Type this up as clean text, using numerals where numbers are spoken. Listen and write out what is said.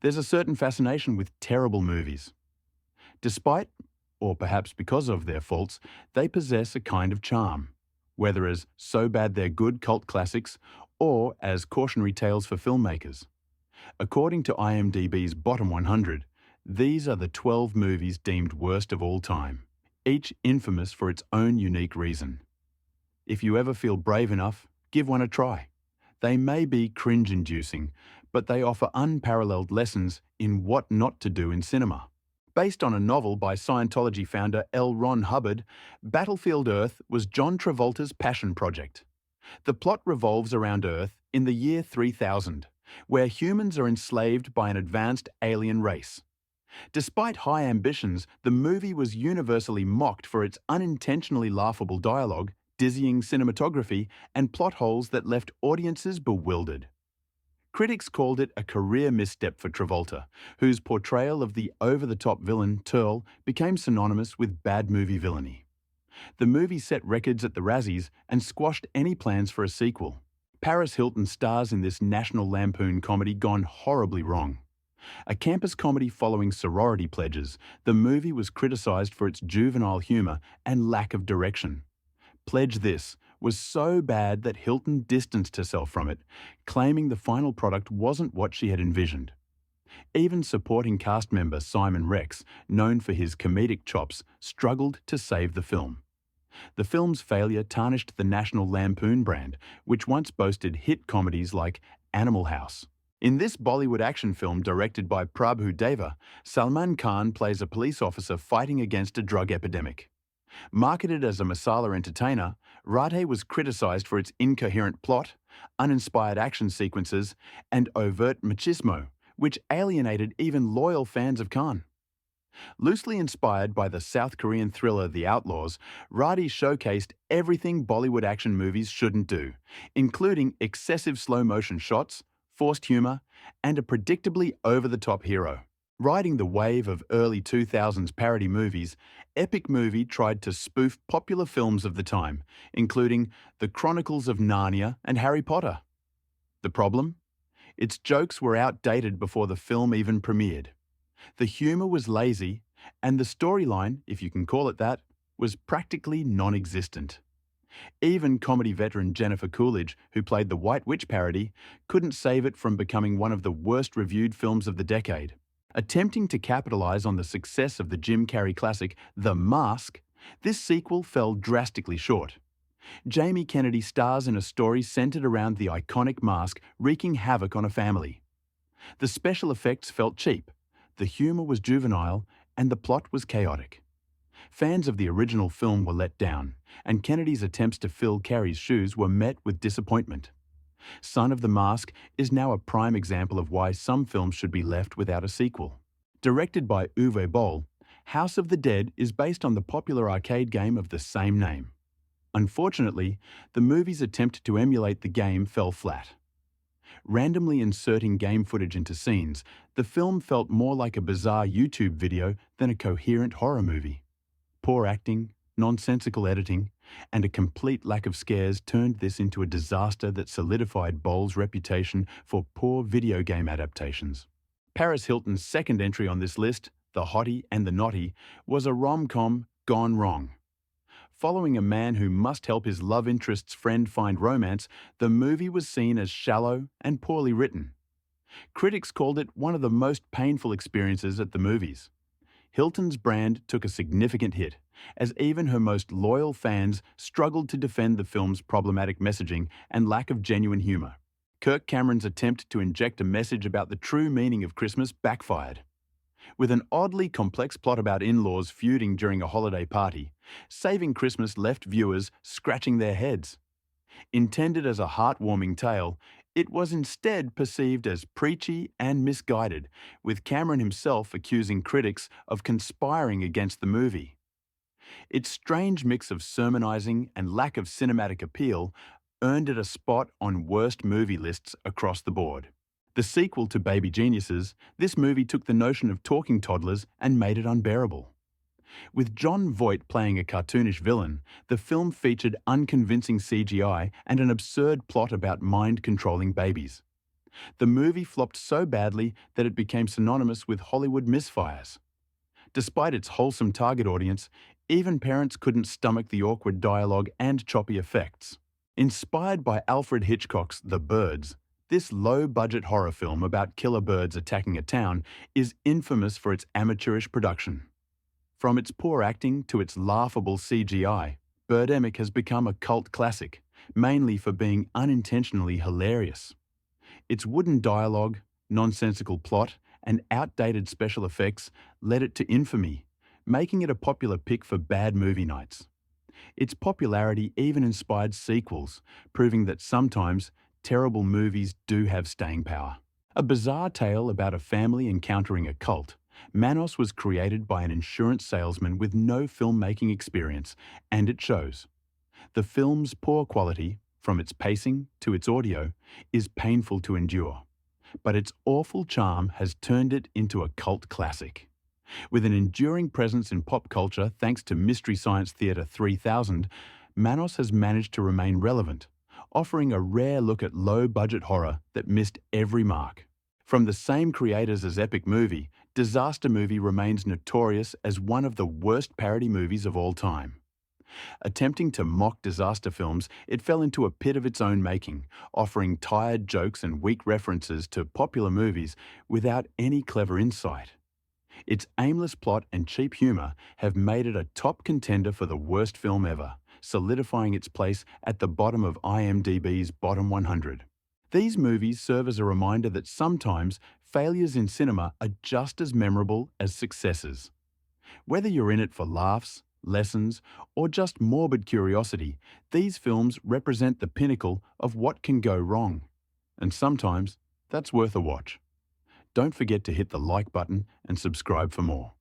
There's a certain fascination with terrible movies. Despite, or perhaps because of their faults, they possess a kind of charm, whether as so bad they're good cult classics or as cautionary tales for filmmakers. According to IMDb's Bottom 100, these are the 12 movies deemed worst of all time, each infamous for its own unique reason. If you ever feel brave enough, give one a try. They may be cringe-inducing, but they offer unparalleled lessons in what not to do in cinema. Based on a novel by Scientology founder L. Ron Hubbard, Battlefield Earth was John Travolta's passion project. The plot revolves around Earth in the year 3000, where humans are enslaved by an advanced alien race. Despite high ambitions, the movie was universally mocked for its unintentionally laughable dialogue, dizzying cinematography, and plot holes that left audiences bewildered. Critics called it a career misstep for Travolta, whose portrayal of the over-the-top villain, Turl, became synonymous with bad movie villainy. The movie set records at the Razzies and squashed any plans for a sequel. Paris Hilton stars in this National Lampoon comedy gone horribly wrong. A campus comedy following sorority pledges, the movie was criticized for its juvenile humor and lack of direction. Pledge This was so bad that Hilton distanced herself from it, claiming the final product wasn't what she had envisioned. Even supporting cast member Simon Rex, known for his comedic chops, struggled to save the film. The film's failure tarnished the National Lampoon brand, which once boasted hit comedies like Animal House. In this Bollywood action film directed by Prabhu Deva, Salman Khan plays a police officer fighting against a drug epidemic. Marketed as a masala entertainer, Radhe was criticized for its incoherent plot, uninspired action sequences, and overt machismo, which alienated even loyal fans of Khan. Loosely inspired by the South Korean thriller The Outlaws, Radhe showcased everything Bollywood action movies shouldn't do, including excessive slow-motion shots, forced humor, and a predictably over-the-top hero. Riding the wave of early 2000s parody movies, Epic Movie tried to spoof popular films of the time, including The Chronicles of Narnia and Harry Potter. The problem? Its jokes were outdated before the film even premiered. The humor was lazy, and the storyline, if you can call it that, was practically non-existent. Even comedy veteran Jennifer Coolidge, who played the White Witch parody, couldn't save it from becoming one of the worst-reviewed films of the decade. Attempting to capitalize on the success of the Jim Carrey classic The Mask, this sequel fell drastically short. Jamie Kennedy stars in a story centered around the iconic mask wreaking havoc on a family. The special effects felt cheap, the humor was juvenile, and the plot was chaotic. Fans of the original film were let down, and Kennedy's attempts to fill Carrey's shoes were met with disappointment. Son of the Mask is now a prime example of why some films should be left without a sequel. Directed by Uwe Boll, House of the Dead is based on the popular arcade game of the same name. Unfortunately, the movie's attempt to emulate the game fell flat. Randomly inserting game footage into scenes, the film felt more like a bizarre YouTube video than a coherent horror movie. Poor acting, nonsensical editing, and a complete lack of scares turned this into a disaster that solidified Boll's reputation for poor video game adaptations. Paris Hilton's second entry on this list, The Hottie and the Nottie, was a rom-com gone wrong. Following a man who must help his love interest's friend find romance, the movie was seen as shallow and poorly written. Critics called it one of the most painful experiences at the movies. Hilton's brand took a significant hit, as even her most loyal fans struggled to defend the film's problematic messaging and lack of genuine humor. Kirk Cameron's attempt to inject a message about the true meaning of Christmas backfired. With an oddly complex plot about in-laws feuding during a holiday party, Saving Christmas left viewers scratching their heads. Intended as a heartwarming tale, it was instead perceived as preachy and misguided, with Cameron himself accusing critics of conspiring against the movie. Its strange mix of sermonizing and lack of cinematic appeal earned it a spot on worst movie lists across the board. The sequel to Baby Geniuses, this movie took the notion of talking toddlers and made it unbearable. With Jon Voight playing a cartoonish villain, the film featured unconvincing CGI and an absurd plot about mind-controlling babies. The movie flopped so badly that it became synonymous with Hollywood misfires. Despite its wholesome target audience, even parents couldn't stomach the awkward dialogue and choppy effects. Inspired by Alfred Hitchcock's The Birds, this low-budget horror film about killer birds attacking a town is infamous for its amateurish production. From its poor acting to its laughable CGI, Birdemic has become a cult classic, mainly for being unintentionally hilarious. Its wooden dialogue, nonsensical plot, and outdated special effects led it to infamy, making it a popular pick for bad movie nights. Its popularity even inspired sequels, proving that sometimes terrible movies do have staying power. A bizarre tale about a family encountering a cult, Manos was created by an insurance salesman with no filmmaking experience, and it shows. The film's poor quality, from its pacing to its audio, is painful to endure. But its awful charm has turned it into a cult classic. With an enduring presence in pop culture thanks to Mystery Science Theater 3000, Manos has managed to remain relevant, offering a rare look at low-budget horror that missed every mark. From the same creators as Epic Movie, Disaster Movie remains notorious as one of the worst parody movies of all time. Attempting to mock disaster films, it fell into a pit of its own making, offering tired jokes and weak references to popular movies without any clever insight. Its aimless plot and cheap humour have made it a top contender for the worst film ever, solidifying its place at the bottom of IMDb's bottom 100. These movies serve as a reminder that sometimes failures in cinema are just as memorable as successes. Whether you're in it for laughs, lessons, or just morbid curiosity, these films represent the pinnacle of what can go wrong. And sometimes that's worth a watch. Don't forget to hit the like button and subscribe for more.